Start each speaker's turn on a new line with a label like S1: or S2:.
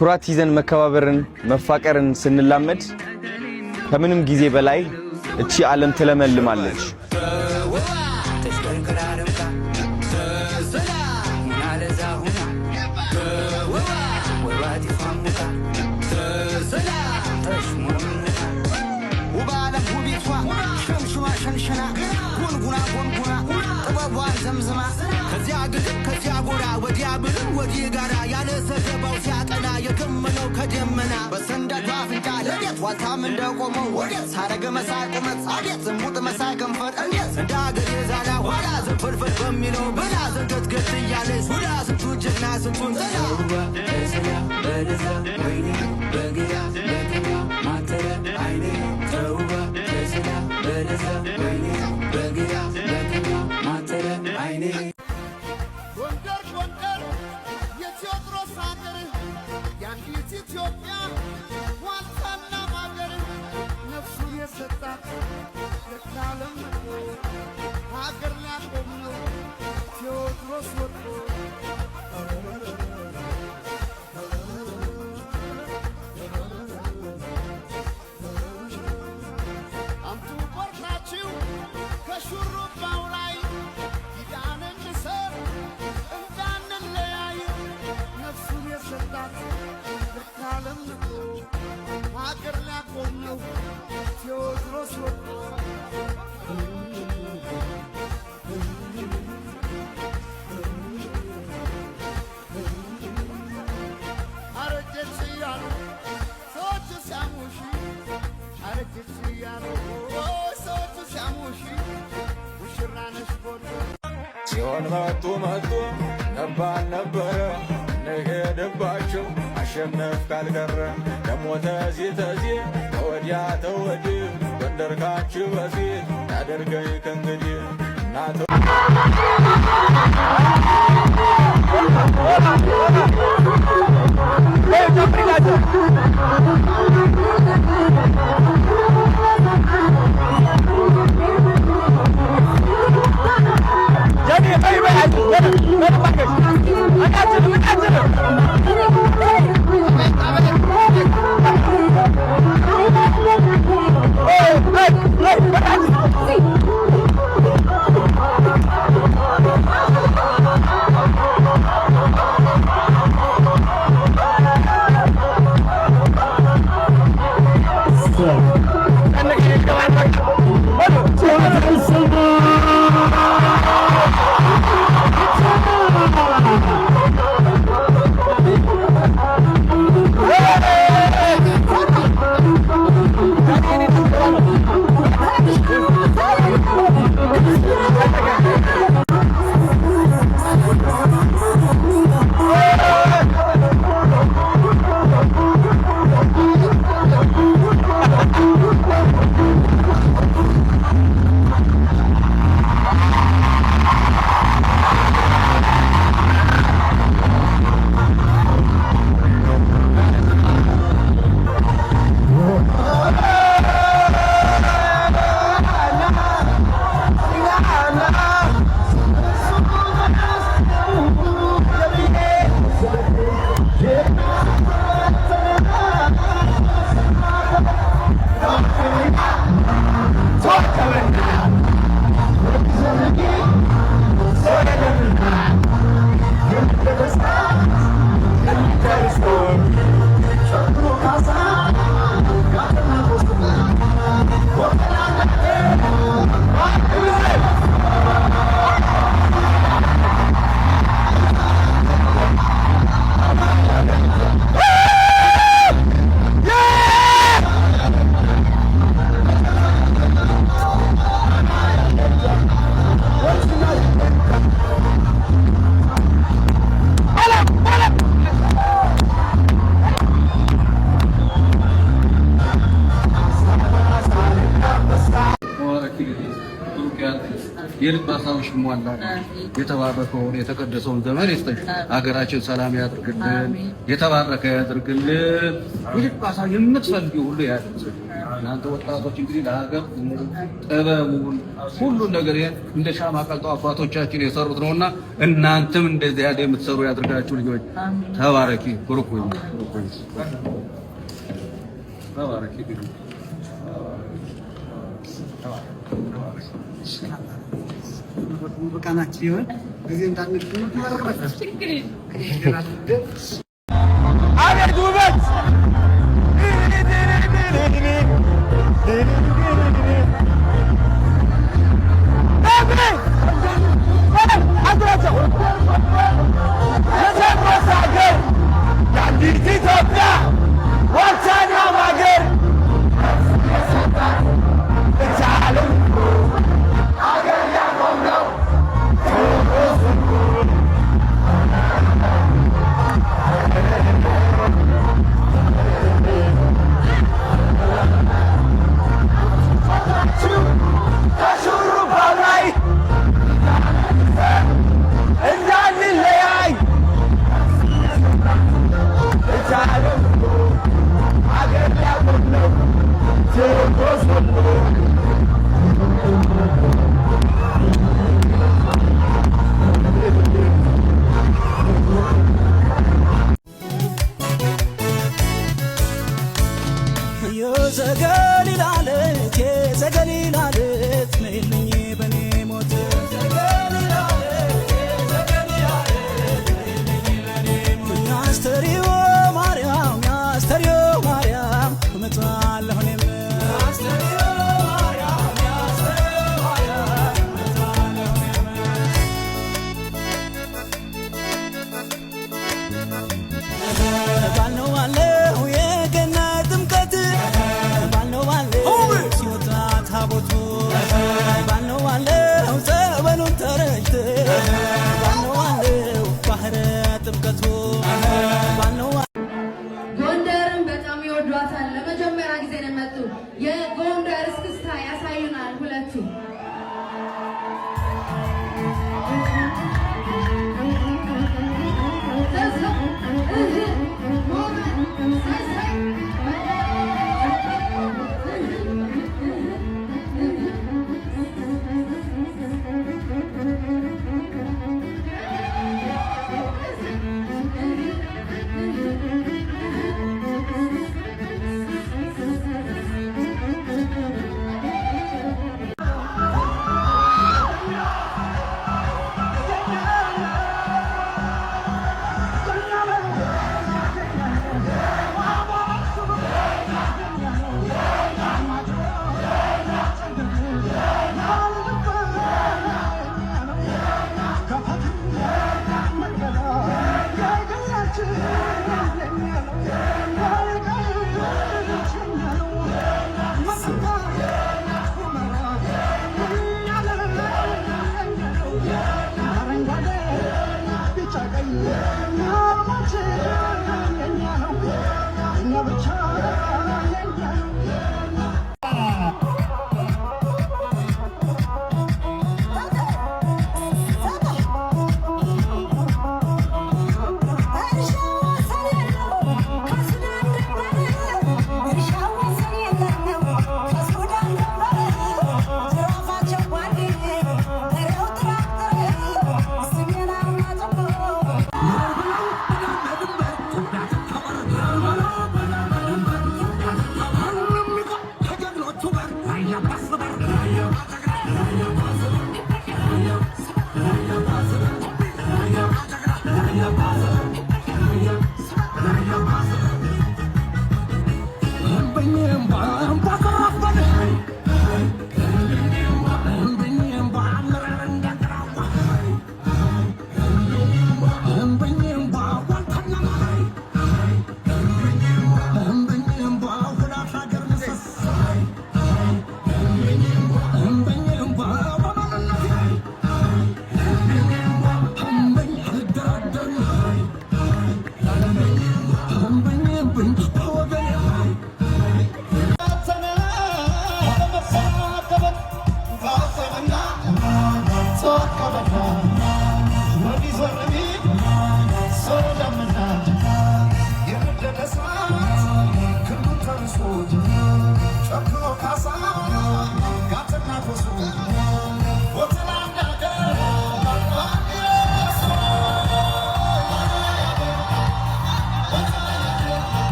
S1: ኩራት ይዘን መከባበርን መፋቀርን ስንላመድ ከምንም ጊዜ በላይ እቺ ዓለም ትለመልማለች።
S2: ከዚያ ጎራ ወዲያ ብርን ወዲህ ጋራ ያለ ሰገባው ሲያቀና የገመነው ከደመና በሰንደቷ አፍንጫ ለቤት ዋልታም እንደቆመው ወዴት ሳረገ መሳይ ቁመት አቤት ዝንቡጥ መሳይ ከንፈር እንዴት እንደ አገር የዛላ ኋላ ዝንፍርፍር በሚለው በላ ዘንገትገት እያለች ሁላ ስንቱ ጀግና ስንቱን ዘላ በደዛ ወይኔ በግራ በቀኛ ማተረ አይኔ ተውባ ተስላ በደዛ ወይኔ በግራ በቀኛ ማተረ አይኔ ኢትዮጵያ ዋልታና ማገር ነፍሱን የሰጣት ለዓለም ሀገር ሊያቆም ነው ቴዎድሮስ ወጥቶ አምጡ ቆርጣችሁ ከሹሩባው ላይ ኪዳንን ንሰር እንዳንለያይ ነፍሱን የሰጣት ዓለም ንቆ ሀገር ሊያቆም ነው ቴዎድሮስ ወጥቶ አረጀች እያሉ ሰዎቹ ሲያሙሽ አረጀች እያሉ ሰዎቹ ሲያሙሽ ሙሽራ ነሽ ቦሎ
S3: ሲሆን መጡ ነባል ነበረ ነገደባቸው አሸነፍ ካልቀረ ደሞ ተዚህ ተወዲያ ተወዲህ ጎንደር ካንቺ በፊት ያደርገኝ ከእንግዲህ እናቶ
S4: የልብ ሀሳብሽ ሟላ የተባረከውን የተቀደሰውን ዘመን ይስጥሽ። ሀገራችን ሰላም ያድርግልን፣ የተባረከ ያድርግልን። የልብ ሀሳብ የምትፈልጊው ሁሉ ያድርግልን። እናንተ ወጣቶች እንግዲህ ለሀገር ጥበቡን ሁሉን ነገር እንደ ሻማ ቀልጠው አባቶቻችን የሰሩት ነውና እናንተም እንደዚህ ያለ የምትሰሩ ያድርጋችሁ። ልጆች ተባረኪ፣ ብሩክ ሁኚ፣ ተባረኪ።
S5: በቃናችሁ ይሁን ጊዜ እንዳንክ
S1: አቤት ውበት ኢትዮጵያ ዋልታና ማገር
S6: ጎንደርን በጣም ይወዷታል። ለመጀመሪያ ጊዜ ነው የመጡ። የጎንደር እስክስታ ያሳዩናል ሁለቱ